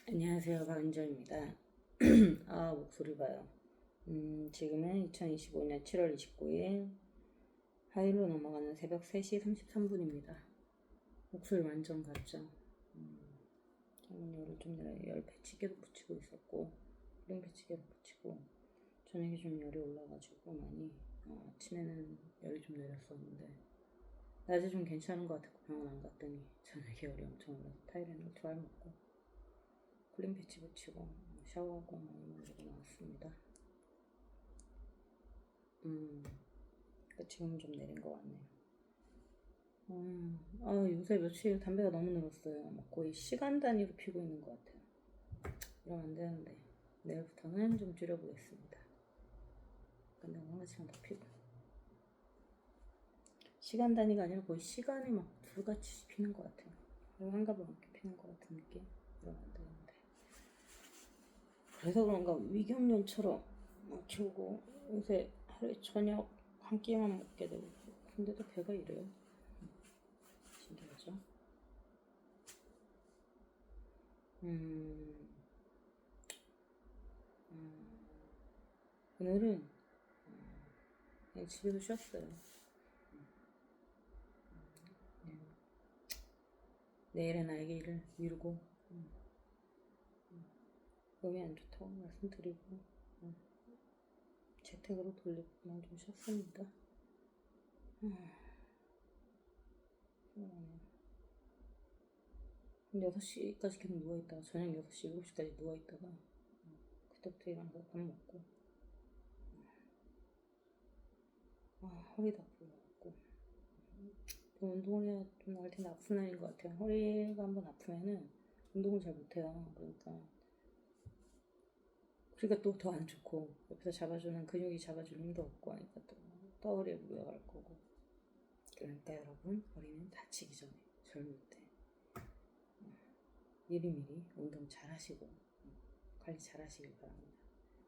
안녕하세요, 박은정입니다. 목소리 봐요. 지금은 2025년 7월 29일 화요일로 넘어가는 새벽 3시 33분입니다. 목소리 완전 같죠? 저는 열을 좀 내려 열 배치계도 붙이고 있었고, 링 배치계도 붙이고, 저녁에 좀 열이 올라가지고 많이, 아침에는 열이 좀 내렸었는데, 낮에 좀 괜찮은 것 같았고 병원 안 갔더니 저녁에 열이 엄청 올라서 타이레놀 2알 먹고, 쿨링 패치 붙이고 샤워하고 이러고 나왔습니다. 지금 좀 내린 것 같네요. 요새 며칠 담배가 너무 늘었어요. 거의 시간 단위로 피고 있는 것 같아요. 이러면 안 되는데 내일부터는 좀 줄여보겠습니다. 근데 하나씩만 더 피고 시간 단위가 아니라 거의 시간에 막 불같이 피는 것 같아요. 한가방 이렇게 피는 것 같은 느낌. 이러면 안 되는데 그래서 그런가 위경련처럼 이렇게 오고 요새 하루에 저녁 한 끼만 먹게 되고 근데도 배가 이래요. 신기하죠? 오늘은 그냥 집에서 쉬었어요. 내일은 아기를 미루고 몸이 안 좋다고 말씀드리고 재택으로 돌리고 그냥 좀 쉬었습니다. 근데 6시까지 계속 누워있다가 저녁 6시, 7시까지 누워있다가 그때부터 일어나서 밥 먹고 허리도 아프고 운동을 해야 좀 나을 텐데 아픈 날인 것 같아요. 허리가 한번 아프면은 운동을 잘 못해요. 그러니까 또 더 안 좋고 옆에서 잡아주는 근육이 잡아줄 힘도 없고 하니까 또 허리에 무리가 갈 거고. 그러니까 여러분 허리는 다치기 전에 젊을 때 미리미리 운동 잘 하시고 관리 잘 하시길 바랍니다.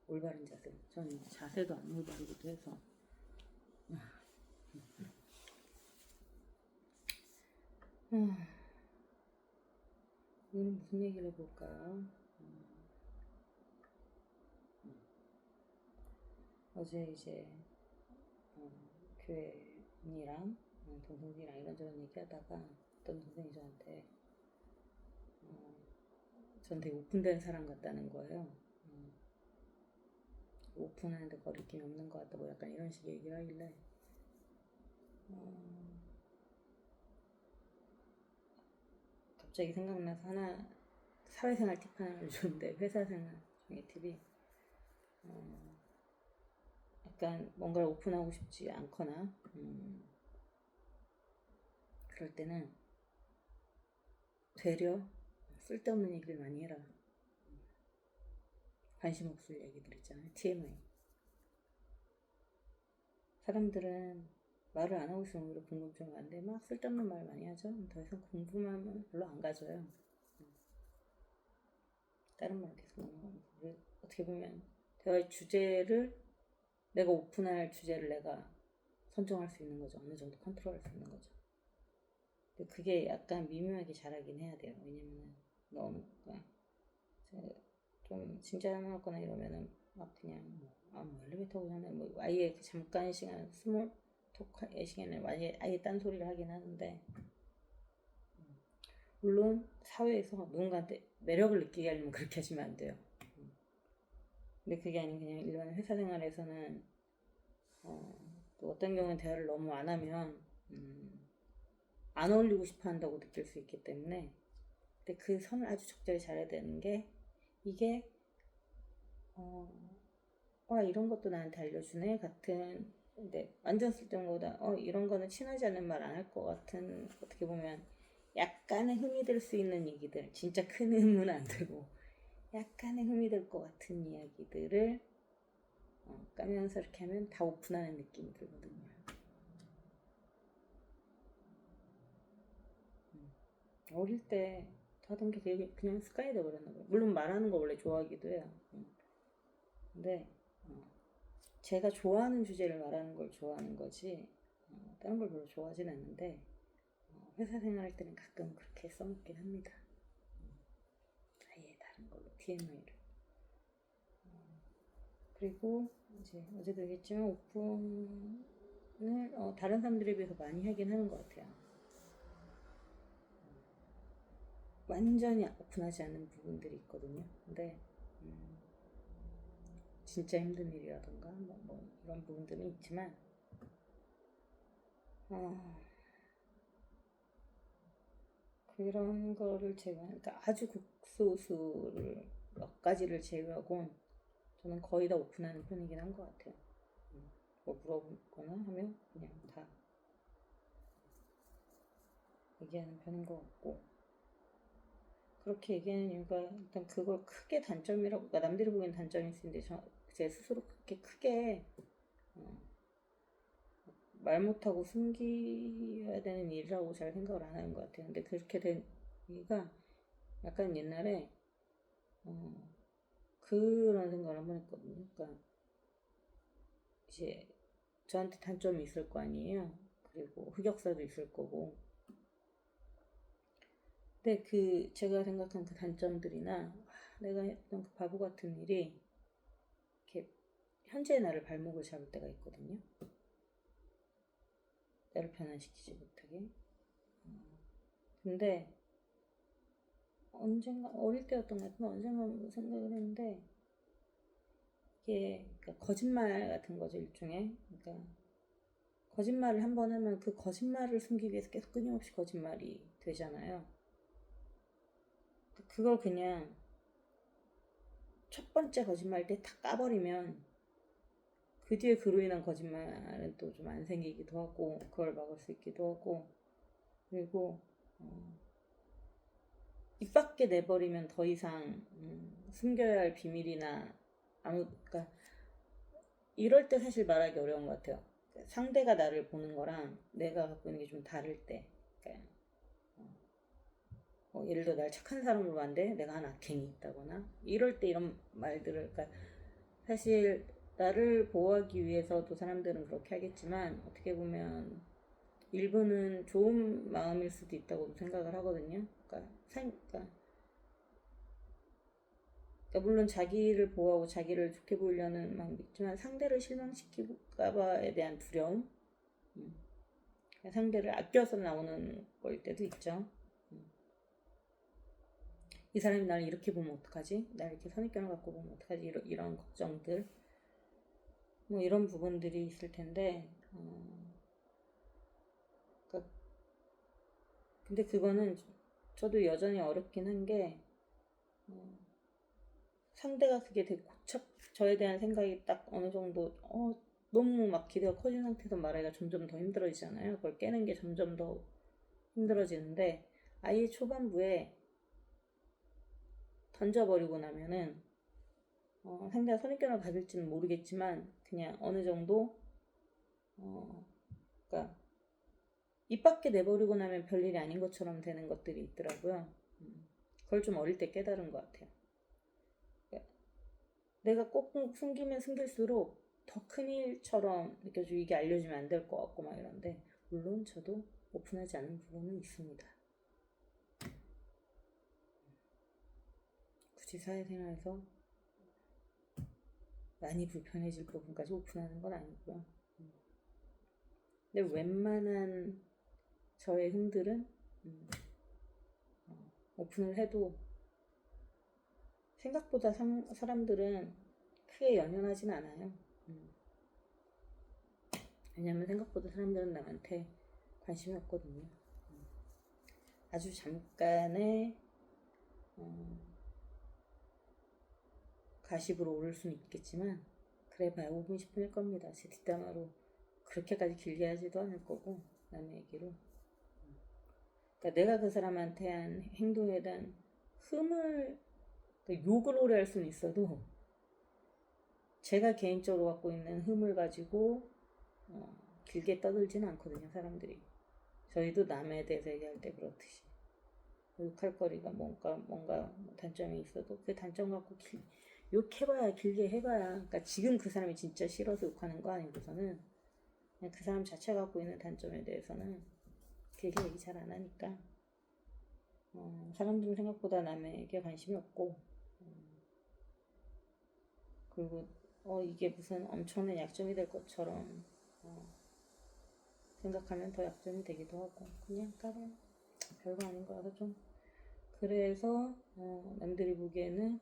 올바른 자세. 저는 자세도 안 올바르기도 해서 오늘은 무슨 얘기를 해볼까요? 어제 이제 교회 언니랑 동생들이랑 이런저런 얘기하다가 어떤 동생이 저한테 전 되게 오픈된 사람 같다는 거예요. 오픈하는데 거리낌이 없는 것 같다 뭐 약간 이런 식의 얘기를 하길래 갑자기 생각나서 하나 사회생활 팁 하나를 줬는데 회사생활 중에 팁이 약간 뭔가를 오픈하고 싶지 않거나 그럴 때는 되려 쓸데없는 얘기를 많이 해라. 관심 없을 얘기들 있잖아요. TMI. 사람들은 말을 안 하고 있으면 오히려 궁금증이 많은데 막 쓸데없는 말 많이 하죠. 더 이상 궁금하면 별로 안 가져요. 다른 말 계속 넘어가면서 어떻게 보면 대화의 주제를 내가 오픈할 주제를 내가 선정할 수 있는 거죠. 어느 정도 컨트롤할 수 있는 거죠. 근데 그게 약간 미묘하게 잘하긴 해야 돼요. 왜냐면은 너무 좀 진지하거나 이러면은 막 그냥 뭐 엘리베이터 타고 자네 뭐 아예 그 잠깐 시간 스몰 톡의 시간에 아예 딴 소리를 하긴 하는데 물론 사회에서 누군가한테 매력을 느끼게 하려면 그렇게 하시면 안 돼요. 근데 그게 아닌 그냥 일반 회사 생활에서는 또 어떤 경우는 대화를 너무 안 하면 안 어울리고 싶어 한다고 느낄 수 있기 때문에 근데 그 선을 아주 적절히 잘해야 되는 게 이게 이런 것도 나한테 알려주네 같은 근데 완전 쓸데없는 거보다 이런 거는 친하지 않은 말 안 할 것 같은 어떻게 보면 약간의 흠이 될 수 있는 얘기들 진짜 큰 흠은 안 되고 약간의 흠이 될 것 같은 이야기들을 까면서 이렇게 하면 다 오픈하는 느낌이 들거든요. 어릴 때 하던 게 되게 그냥 습관이 돼버렸나 봐요. 물론 말하는 거 원래 좋아하기도 해요. 근데 제가 좋아하는 주제를 말하는 걸 좋아하는 거지 다른 걸 별로 좋아하진 않는데 회사 생활할 때는 가끔 그렇게 써먹긴 합니다. 아예 다른 TMI를. 그리고 이제 어제도 얘기했지만 오픈을 다른 사람들에 비해서 많이 하긴 하는 것 같아요. 완전히 오픈하지 않는 부분들이 있거든요. 근데 진짜 힘든 일이라던가 뭐 이런 부분들은 있지만 그런 거를 그러니까 아주 극소수를 몇 가지를 제외하고 저는 거의 다 오픈하는 편이긴 한 것 같아요. 뭐 물어보거나 하면 그냥 다 얘기하는 편인 것 같고, 그렇게 얘기하는 이유가 일단 그걸 크게 단점이라고, 그러니까 남들이 보기엔 단점일 수 있는데 제 스스로 그렇게 크게 말 못하고 숨겨야 되는 일이라고 잘 생각을 안 하는 것 같아요. 근데 그렇게 된 이유가 약간 옛날에 그런 생각을 한번 했거든요. 그러니까 이제 저한테 단점이 있을 거 아니에요. 그리고 흑역사도 있을 거고. 근데 제가 생각한 그 단점들이나 내가 했던 그 바보 같은 일이 이렇게 현재의 나를 발목을 잡을 때가 있거든요. 나를 변화시키지 못하게. 근데 언젠가 어릴 때였던 것 같은데 언젠가 생각을 했는데 이게 그러니까 거짓말 같은 거죠, 일종의. 그러니까 거짓말을 한 번 하면 그 거짓말을 숨기기 위해서 계속 끊임없이 거짓말이 되잖아요. 그걸 그냥 첫 번째 거짓말 때 다 까버리면 그 뒤에 그로 인한 거짓말은 또 좀 안 생기기도 하고 그걸 막을 수 있기도 하고, 그리고 입 밖에 내버리면 더 이상 숨겨야 할 비밀이나 그러니까 이럴 때 사실 말하기 어려운 것 같아요. 상대가 나를 보는 거랑 내가 갖고 있는 게 좀 다를 때, 그러니까 예를 들어 날 착한 사람으로 봤는데 내가 한 악행이 있다거나 이럴 때 이런 말들을, 그러니까 사실 나를 보호하기 위해서도 사람들은 그렇게 하겠지만 어떻게 보면 일부는 좋은 마음일 수도 있다고 생각을 하거든요. 그러니까 물론 자기를 보호하고 자기를 좋게 보이려는 마음도 있지만 상대를 실망시킬까봐에 대한 두려움, 상대를 아껴서 나오는 걸 때도 있죠. 이 사람이 나를 이렇게 보면 어떡하지? 나를 이렇게 선입견을 갖고 보면 어떡하지? 이런 걱정들, 뭐 이런 부분들이 있을 텐데, 그러니까 근데 그거는 저도 여전히 어렵긴 한 게, 상대가 그게 되게 저에 대한 생각이 딱 어느 정도 너무 막 기대가 커진 상태에서 말하기가 점점 더 힘들어지잖아요. 그걸 깨는 게 점점 더 힘들어지는데, 아예 초반부에 던져버리고 나면은 상대가 선입견을 가질지는 모르겠지만 그냥 어느 정도 그러니까 입 밖에 내버리고 나면 별일이 아닌 것처럼 되는 것들이 있더라고요. 그걸 좀 어릴 때 깨달은 것 같아요. 그러니까 내가 꼭 숨기면 숨길수록 더 큰 일처럼 느껴지고 이게 알려지면 안 될 것 같고 막 이런데, 물론 저도 오픈하지 않는 부분은 있습니다. 굳이 사회생활에서 많이 불편해질 부분까지 오픈하는 건 아니고요. 근데 웬만한 저의 흠들은 오픈을 해도 생각보다 사람들은 크게 연연하진 않아요. 왜냐면 생각보다 사람들은 나한테 관심이 없거든요. 아주 잠깐의 가십으로 오를 수는 있겠지만 그래봐야 5분 10분일 겁니다. 제 뒷담화로 그렇게까지 길게 하지도 않을 거고, 남의 얘기로. 그러니까 내가 그 사람한테 한 행동에 대한 그러니까 욕을 오래 할 수는 있어도 제가 개인적으로 갖고 있는 흠을 가지고 길게 떠들지는 않거든요, 사람들이. 저희도 남에 대해서 얘기할 때 그렇듯이 욕할 거리가 뭔가 단점이 있어도 그 단점 갖고 욕해봐야, 길게 해봐야, 그러니까 지금 그 사람이 진짜 싫어서 욕하는 거 아니고서는 그냥 그 사람 자체가 갖고 있는 단점에 대해서는 길게 얘기 잘 안 하니까 사람들은 생각보다 남에게 관심이 없고, 그리고 이게 무슨 엄청난 약점이 될 것처럼 생각하면 더 약점이 되기도 하고 그냥 다른 별거 아닌 거라서 좀 그래서 남들이 보기에는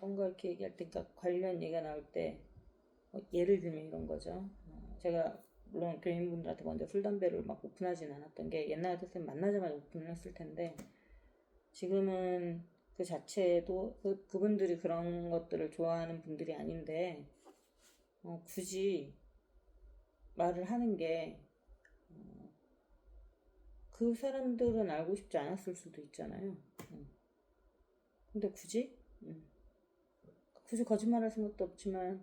뭔가 이렇게 얘기할 때 그러니까 관련 얘기가 나올 때 예를 들면 이런 거죠. 제가 물론 교인분들한테 먼저 술 담배를 막 오픈하진 않았던 게 옛날 같았으면 만나자마자 오픈을 했을 텐데 지금은 그 자체도 그분들이 그런 것들을 좋아하는 분들이 아닌데 굳이 말을 하는 게 그 사람들은 알고 싶지 않았을 수도 있잖아요. 근데 굳이 거짓말할 생각도 없지만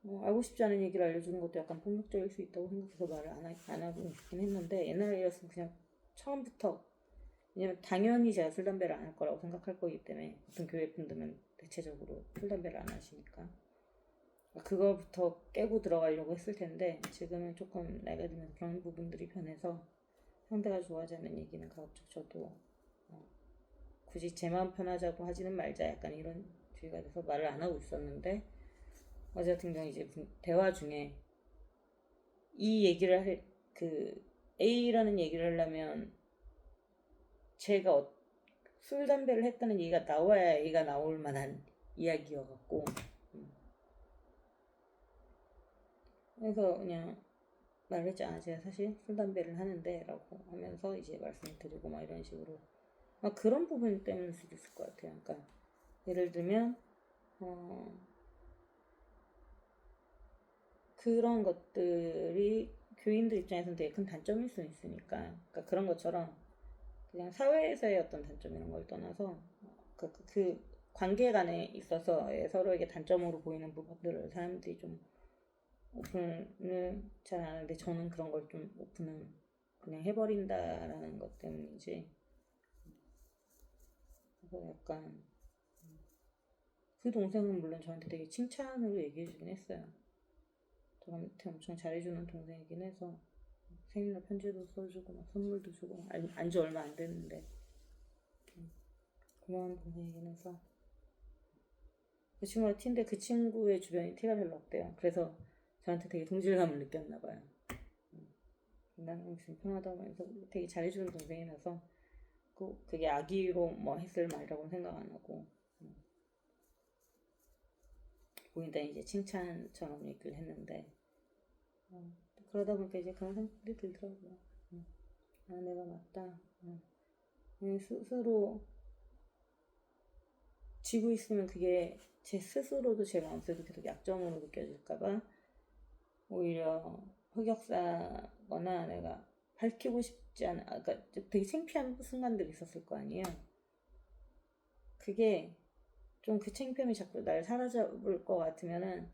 알고 싶지 않은 얘기를 알려주는 것도 약간 폭력적일 수 있다고 생각해서 말을 안 하고 있긴 했는데 옛날이었으면 그냥 처음부터 왜냐면 당연히 제가 술 담배를 안 할 거라고 생각할 거기 때문에 보통 교회 분들은 대체적으로 술 담배를 안 하시니까 그거부터 깨고 들어가려고 했을 텐데 지금은 조금 나이가 들면서 그런 부분들이 변해서 상대가 좋아하지 않는 얘기는 가급적 저도 굳이 제 마음 편하자고 하지는 말자 약간 이런 주의가 돼서 말을 안 하고 있었는데 어제 같은 경우 이제 대화 중에 이 얘기를 그 A라는 얘기를 하려면 제가 술 담배를 했다는 얘기가 나와야 A가 나올 만한 이야기여갖고 그래서 그냥 말했지 제가 사실 술 담배를 하는데 라고 하면서 이제 말씀을 드리고 막 이런 식으로 그런 부분 때문일 수도 있을 것 같아요. 그러니까 예를 들면 그런 것들이 교인들 입장에서는 되게 큰 단점일 수 있으니까 그러니까 그런 것처럼 그냥 사회에서의 어떤 단점 이런 걸 떠나서 그 관계 간에 있어서 서로에게 단점으로 보이는 부분들을 사람들이 좀 오픈을 잘 안 하는데 저는 그런 걸 좀 오픈을 그냥 해버린다라는 것 때문이지. 그래서 약간 그 동생은 물론 저한테 되게 칭찬으로 얘기해주긴 했어요. 저한테 엄청 잘해주는 동생이긴 해서 생일날 편지도 써주고 막 선물도 주고 안지 얼마 안 됐는데 고마운 동생이긴 해서 그 친구가 T인데 그 친구의 주변이 T가 별로 없대요. 그래서 저한테 되게 동질감을 느꼈나 봐요. 나는 지금 편하다고 해서 되게 잘해주는 동생이라서 그게 악의로 뭐 했을 말이라고는 생각 안 하고 보인다 이제 칭찬처럼 얘기를 했는데 그러다 보니까 이제 그런 생각이 들더라고요. 내가 맞다. 스스로 지고 있으면 그게 제 스스로도 제 마음속에도 계속 약점으로 느껴질까봐 오히려 흑역사거나 내가 밝히고 싶지 않아. 그러니까 되게 창피한 순간들이 있었을 거 아니에요. 그게 좀 그 창피함이 자꾸 날 사로잡을 것 같으면은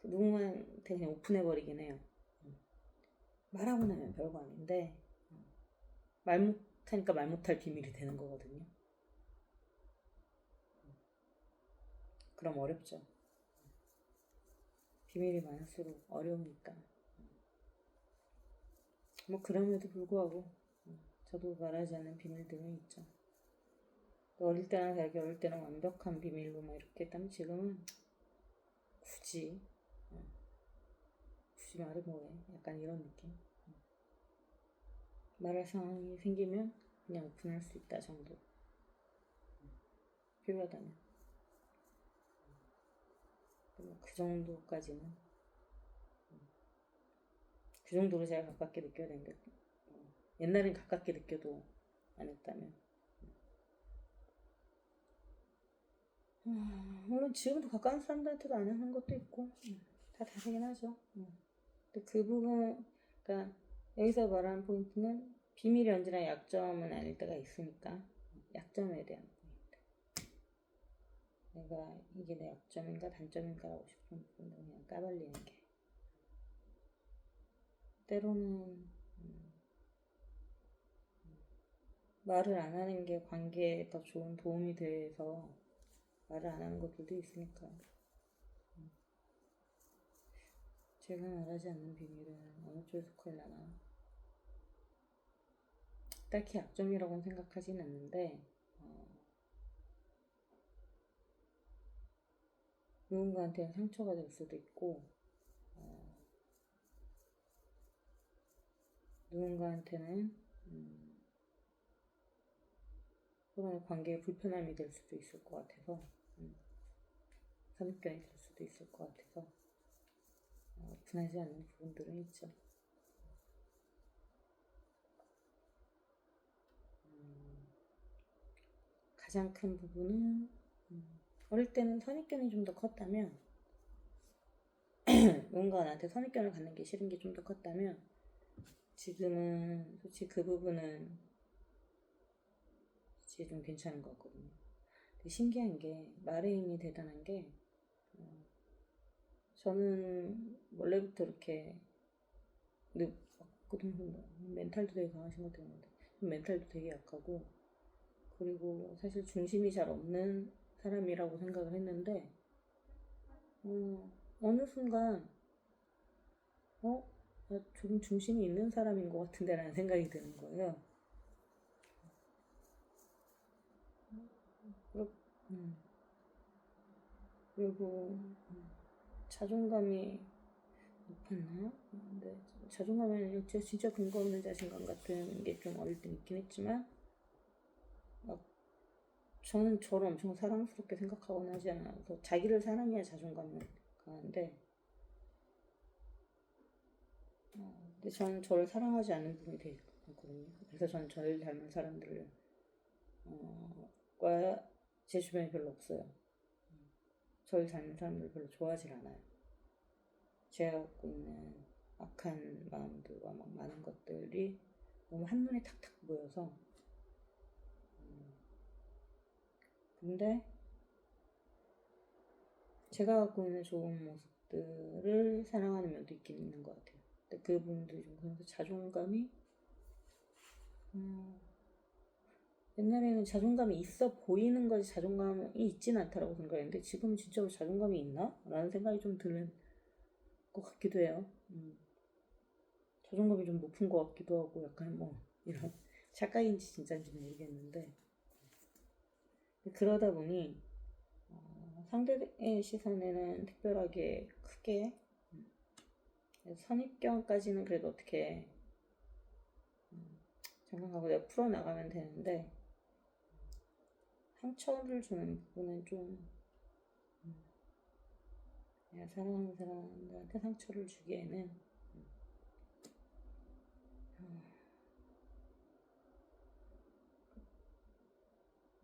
누군가한테 그냥 오픈해버리긴 해요. 말하고 나면 별거 아닌데 말 못하니까 말 못할 비밀이 되는 거거든요. 그럼 어렵죠. 비밀이 많을수록 어려우니까. 뭐 그럼에도 불구하고 저도 말하지 않은 비밀들은 있죠. 어릴 때나 되게 어릴 때는 완벽한 비밀로 막 이렇게 했다면 지금은 굳이 말을 뭐해 약간 이런 느낌. 말할 상황이 생기면 그냥 오픈할 수 있다 정도. 필요하다면 그 정도까지는 그 정도로 제가 가깝게 느껴야 되는데 옛날엔 가깝게 느껴도 안 했다면 물론 지금도 가까운 사람들한테도 안 하는 것도 있고 다 다르긴 하죠. 근데 그 부분 그러니까 여기서 말하는 포인트는 비밀이 언제나 약점은 아닐 때가 있으니까 약점에 대한 포인트. 내가 이게 내 약점인가 단점인가 하고 싶은 부분을 그냥 까발리는 게 때로는 말을 안 하는 게 관계에 더 좋은 도움이 돼서 말을 안 하는 것들도 있으니까 제가 말하지 않는 비밀은 어느 쪽에 속할라나 딱히 약점이라고는 생각하진 않는데 누군가한테는 상처가 될 수도 있고, 누군가한테는 서로의 관계에 불편함이 될 수도 있을 것 같아서, 선입견이 될 수도 있을 것 같아서 분하지 않는 부분들은 있죠. 가장 큰 부분은 어릴 때는 선입견이 좀 더 컸다면 누군가 나한테 선입견을 갖는 게 싫은 게 좀 더 컸다면 지금은 솔직히 그 부분은 이제 좀 괜찮은 것 같거든요. 되게 신기한 게 말의 힘이 대단한 게 저는 원래부터 이렇게 멘탈도 되게 강하신 것 같은데 멘탈도 되게 약하고 그리고 사실 중심이 잘 없는 사람이라고 생각을 했는데 어느 순간 나 조금 중심이 있는 사람인 것 같은데 라는 생각이 드는 거예요. 그리고 자존감이 높았나? 근데 자존감에는 진짜 근거 없는 자신감 같은 게 좀 어릴 때 있긴 했지만 막 저는 저를 엄청 사랑스럽게 생각하거나 하지 않아서 자기를 사랑해야 자존감은 강한데 근데 저는 저를 사랑하지 않는 부분이 되게 많거든요. 그래서 저는 저를 닮은 사람들을 제 주변에 별로 없어요. 저를 닮은 사람들을 별로 좋아하지 않아요. 제가 갖고 있는 악한 마음들과 막 많은 것들이 너무 한눈에 탁탁 보여서 근데 제가 갖고 있는 좋은 모습들을 사랑하는 면도 있긴 있는 것 같아요. 근데 그 부분들이 좀 그래서 자존감이 옛날에는 자존감이 있어 보이는 거지 자존감이 있진 않다라고 생각했는데 지금은 진짜로 자존감이 있나? 라는 생각이 좀 드는 것 같기도 해요. 자존감이 좀 높은 것 같기도 하고 약간 뭐 이런 착각인지 진짜인지 모르겠는데 그러다 보니 상대의 시선에는 특별하게 크게 선입견까지는 그래도 어떻게 생각하고 내가 풀어나가면 되는데 상처를 주는 부분은 좀 내가 사랑하는 사람들한테 상처를 주기에는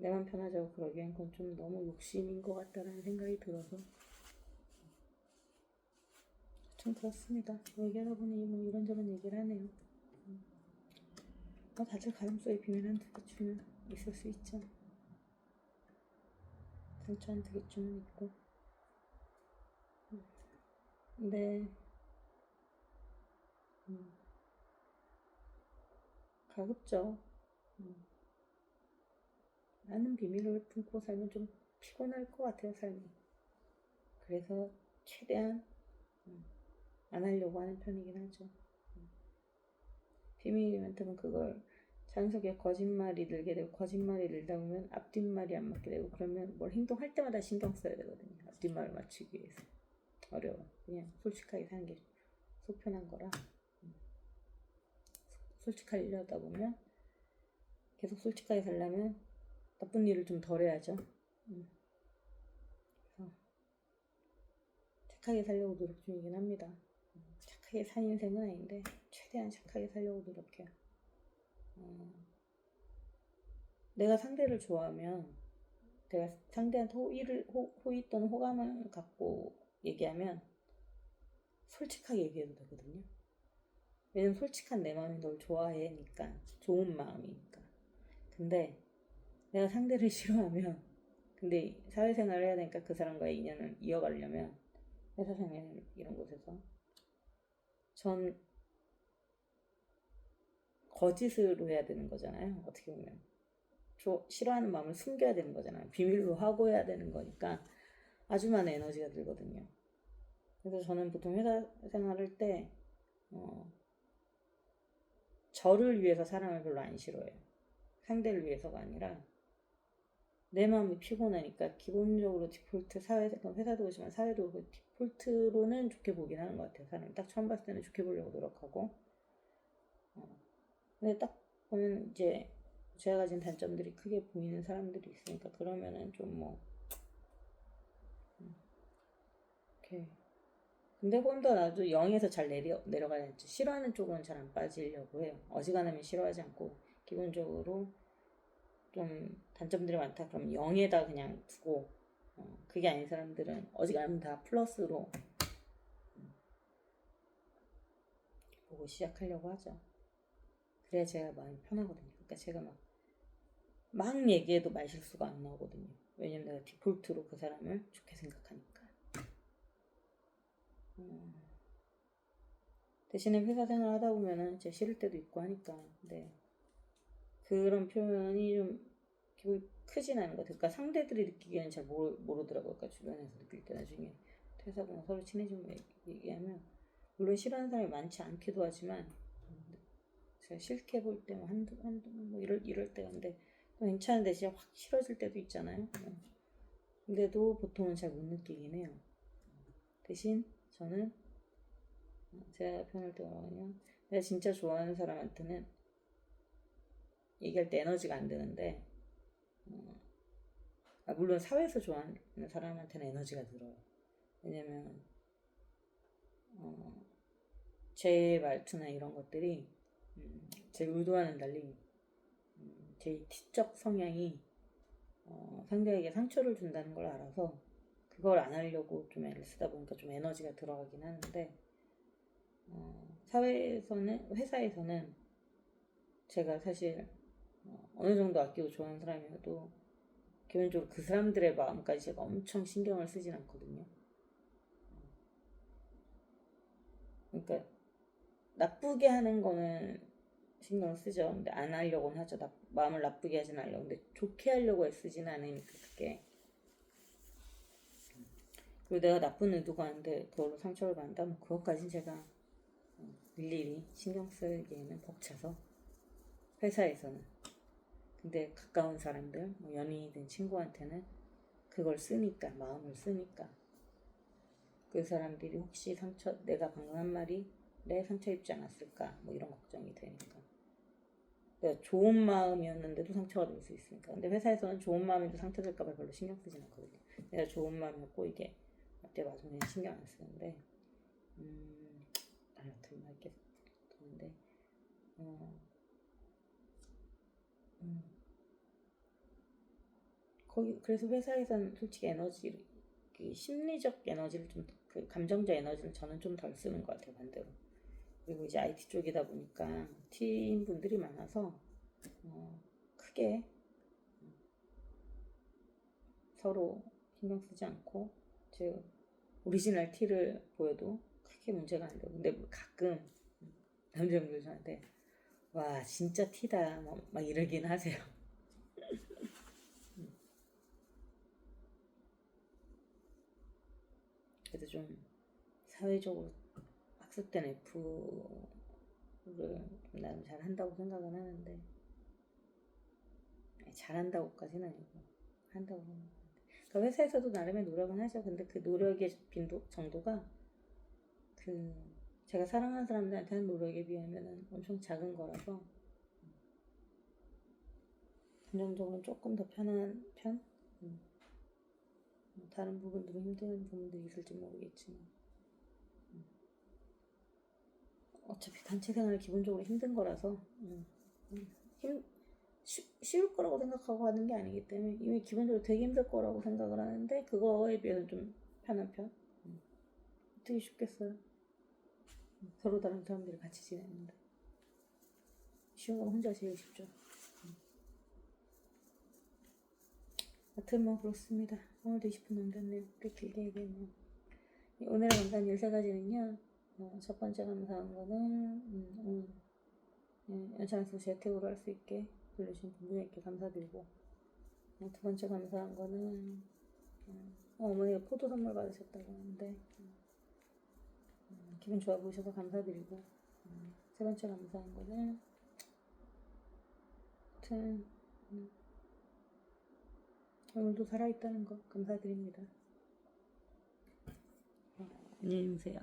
내맘 편하자고 그러기엔 그건 좀 너무 욕심인 것 같다라는 생각이 들어서 좀 그렇습니다. 얘기하다 보니 뭐 이런저런 얘기를 하네요. 다들 가슴속에 비밀 한두 개쯤은 있을 수 있죠. 상처 한두 개쯤은 있고 근데 가급적 많은 비밀을 품고 살면 좀 피곤할 것 같아요, 삶이. 그래서 최대한 안 하려고 하는 편이긴 하죠. 비밀이면 그걸 자연스럽게 거짓말이 늘게 되고 거짓말이 늘다 보면 앞뒷말이 안 맞게 되고 그러면 뭘 행동할 때마다 신경 써야 되거든요. 앞뒷말을 맞추기 위해서. 어려워. 그냥 솔직하게 사는 게 속편한 거라 솔직하려다 보면 계속 솔직하게 살려면 나쁜 일을 좀 덜 해야죠. 그래서 착하게 살려고 노력 중이긴 합니다. 착하게 산 인생은 아닌데 최대한 착하게 살려고 노력해요. 내가 상대를 좋아하면 내가 상대한테 호의 또는 호감을 갖고 얘기하면 솔직하게 얘기해도 되거든요. 왜냐면 솔직한 내 마음이 널 좋아해니까 좋은 마음이니까. 근데 내가 상대를 싫어하면 근데 사회생활을 해야 되니까 그 사람과의 인연을 이어가려면 회사생활 이런 곳에서 전 거짓으로 해야 되는 거잖아요. 어떻게 보면 싫어하는 마음을 숨겨야 되는 거잖아요. 비밀로 하고 해야 되는 거니까 아주 많은 에너지가 들거든요. 그래서 저는 보통 회사 생활할 때 저를 위해서 사람을 별로 안 싫어해요. 상대를 위해서가 아니라 내 마음이 피곤하니까 기본적으로 디폴트 사회, 회사도 그렇지만 사회도 그 디폴트로는 좋게 보긴 하는 것 같아요. 사람이 딱 처음 봤을 때는 좋게 보려고 노력하고. 근데 딱 보면 이제 제가 가진 단점들이 크게 보이는 사람들이 있으니까 그러면은 좀 뭐, 이렇게. 근데 혼자 나도 0에서 잘 내려가야 지 싫어하는 쪽은 잘 안 빠지려고 해요. 어지간하면 싫어하지 않고 기본적으로 좀 단점들이 많다 그럼 0에다 그냥 두고 그게 아닌 사람들은 어지간하면 다 플러스로 보고 시작하려고 하죠. 그래야 제가 마음이 편하거든요. 그러니까 제가 막 얘기해도 말실수가 안 나오거든요. 왜냐면 내가 디폴트로 그 사람을 좋게 생각하니까. 대신에 회사 생활 하다 보면은 이제 싫을 때도 있고 하니까. 근데 그런 표현이 좀 기분이 크진 않은 것 같아요. 그러니까 상대들이 느끼기에는 잘 모르더라고요. 그러니까 주변에서 느낄 때 나중에 퇴사하고 서로 친해지면 얘기하면 물론 싫어하는 사람이 많지 않기도 하지만 제가 싫게 볼 때 한두 뭐 이럴 때가 근데 괜찮은데 진짜 확 싫어질 때도 있잖아요. 근데도 보통은 잘 못 느끼긴 해요. 대신 저는 제가 표현할 때 뭐냐면 내가 진짜 좋아하는 사람한테는 얘기할 때 에너지가 안 드는데 물론 사회에서 좋아하는 사람한테는 에너지가 들어요. 왜냐면 제 말투나 이런 것들이 제 의도와는 달리 제 티적 성향이 상대에게 상처를 준다는 걸 알아서 그걸 안 하려고 좀 애를 쓰다 보니까 좀 에너지가 들어가긴 하는데 사회에서는 회사에서는 제가 사실 어느 정도 아끼고 좋아하는 사람이어도 기본적으로 그 사람들의 마음까지 제가 엄청 신경을 쓰진 않거든요. 그러니까 나쁘게 하는 거는 신경 쓰죠. 근데 안 하려고는 하죠. 마음을 나쁘게 하진 않으려고. 근데 좋게 하려고 애쓰진 않으니까 그게. 그리고 내가 나쁜 의도가 아닌데 그걸로 상처를 받는다? 뭐 그것까진 제가 일일이 신경 쓰기에는 벅차서 회사에서는. 근데 가까운 사람들, 뭐 연인이든 친구한테는 그걸 쓰니까 마음을 쓰니까 그 사람들이 혹시 내가 방금 한 말이 내 상처 입지 않았을까 뭐 이런 걱정이 되니까 내가 좋은 마음이었는데도 상처가 될 수 있으니까. 근데 회사에서는 좋은 마음에도 상처 될까봐 별로 신경 쓰진 않거든요. 내가 좋은 마음이었고 이게 어때 맞으면 신경 안 쓰는데 여튼 이렇게 도는데 거기 그래서 회사에서는 솔직히 에너지를 그 심리적 에너지를 좀 그 감정적 에너지를 저는 좀 덜 쓰는 것 같아요 반대로. 그리고 이제 IT 쪽이다 보니까 팀 분들이 많아서 크게 서로 신경 쓰지 않고 제 오리지널 티를 보여도 크게 문제가 안 되고 근데 가끔 남자분들 저한테 와 진짜 티다 막 이러긴 하세요. 그래도 좀 사회적으로 학습된 F를 나름 잘 한다고 생각은 하는데 잘한다고까지는 아니고 한다고 생각하는데 그러니까 회사에서도 나름의 노력은 하죠. 근데 그 노력의 빈도 정도가 그 제가 사랑하는 사람들한테 하는 노력에 비하면 엄청 작은 거라서 감정적으로 조금 더 편한 편? 다른 부분들은 힘든 부분들이 있을지 모르겠지만 어차피 단체 생활이 기본적으로 힘든 거라서 쉬울 거라고 생각하고 하는 게 아니기 때문에 이미 기본적으로 되게 힘들 거라고 생각을 하는데 그거에 비해서는 좀 편한 편? 어떻게 쉽겠어요? 서로 다른 사람들이 같이 지내는데 쉬운 건 혼자 제일 쉽죠. 하여튼 뭐 그렇습니다. 오늘도 20분 넘겼네요. 꽤 길게 얘기했네요. 오늘의 감사한 13가지는요. 첫 번째 감사한 거는 연차에서 재택으로 할 수 있게 돌려주신 분들께 감사드리고 두 번째 감사한 거는 어머니가 포도 선물 받으셨다고 하는데 기분 좋아 보이셔서 감사드리고 세 번째 감사한 거는 아무튼 오늘도 살아있다는 거 감사드립니다. 안녕히 계세요.